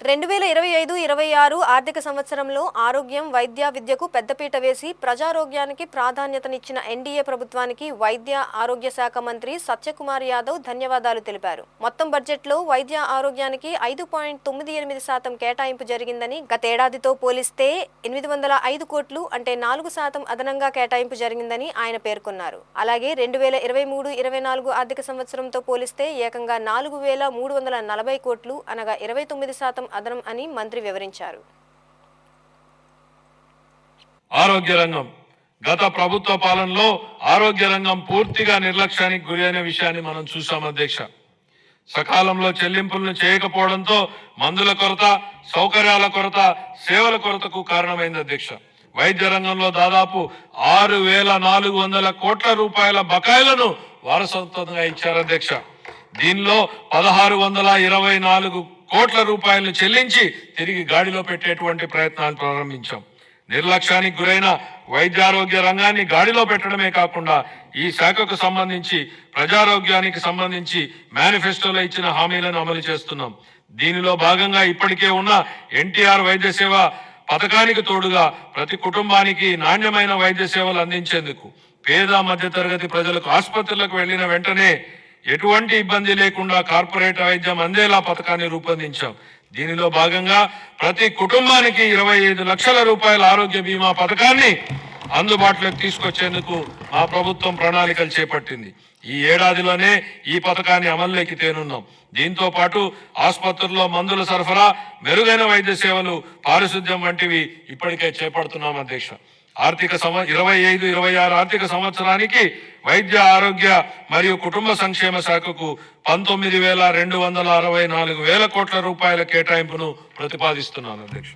2025-26 ఆర్థిక సంవత్సరంలో ఆరోగ్యం, వైద్య, విద్యకు పెద్దపీట వేసి ప్రజారోగ్యానికి ప్రాధాన్యతనిచ్చిన ఎన్డీఏ ప్రభుత్వానికి వైద్య ఆరోగ్య శాఖ మంత్రి సత్యకుమార్ యాదవ్ ధన్యవాదాలు తెలిపారు. మొత్తం బడ్జెట్లో వైద్య ఆరోగ్యానికి 5.98% కేటాయింపు జరిగిందని, గతేడాదితో పోలిస్తే 805 కోట్లు అంటే 4% అదనంగా కేటాయింపు జరిగిందని ఆయన పేర్కొన్నారు. అలాగే 2023-24 ఆర్థిక సంవత్సరంతో పోలిస్తే ఏకంగా 4,340 కోట్లు అనగా 29% అదనం అని మంత్రి వివరించారు. ఆరోగ్య రంగం గత ప్రభుత్వ పాలనలో ఆరోగ్య రంగం పూర్తిగా నిర్లక్ష్యానికి గురైన విషయాన్ని మనం చూసాం అధ్యక్ష. సకాలంలో చెల్లింపులను చేయకపోవడంతో మందుల కొరత, సౌకర్యాల కొరత, సేవల కొరతకు కారణమైంది అధ్యక్ష. వైద్య రంగంలో దాదాపు 6,400 కోట్ల రూపాయల బకాయిలను వారసత్వంగా ఇచ్చారు అధ్యక్ష. దీనిలో 1,624 కోట్ల రూపాయలను చెల్లించి తిరిగి గాడిలో పెట్టేటువంటి ప్రయత్నాలు ప్రారంభించాం. నిర్లక్ష్యానికి గురైన వైద్యారోగ్య రంగాన్ని గాడిలో పెట్టడమే కాకుండా ఈ శాఖకు సంబంధించి ప్రజారోగ్యానికి సంబంధించి మేనిఫెస్టోలో ఇచ్చిన హామీలను అమలు చేస్తున్నాం. దీనిలో భాగంగా ఇప్పటికే ఉన్న ఎన్టీఆర్ వైద్య సేవ పథకానికి తోడుగా ప్రతి కుటుంబానికి నాణ్యమైన వైద్య సేవలు అందించేందుకు పేద మధ్యతరగతి ప్రజలకు ఆసుపత్రులకు వెళ్లిన వెంటనే ఎటువంటి ఇబ్బంది లేకుండా కార్పొరేట్ వైద్యం అందేలా పథకాన్ని రూపొందించాం. దీనిలో భాగంగా ప్రతి కుటుంబానికి 25 లక్షల రూపాయల ఆరోగ్య బీమా పథకాన్ని అందుబాటులోకి తీసుకొచ్చేందుకు మా ప్రభుత్వం ప్రణాళికలు చేపట్టింది. ఈ ఏడాదిలోనే ఈ పథకాన్ని అమల్లోకి తేనున్నాం. దీంతో పాటు ఆసుపత్రుల్లో మందుల సరఫరా, మెరుగైన వైద్య సేవలు, పారిశుద్ధ్యం వంటివి ఇప్పటికే చేపడుతున్నాం అధ్యక్ష. 25-26 ఆర్థిక సంవత్సరానికి వైద్య ఆరోగ్య మరియు కుటుంబ సంక్షేమ శాఖకు 19,264 కోట్ల రూపాయల కేటాయింపును ప్రతిపాదిస్తున్నాను అధ్యక్ష.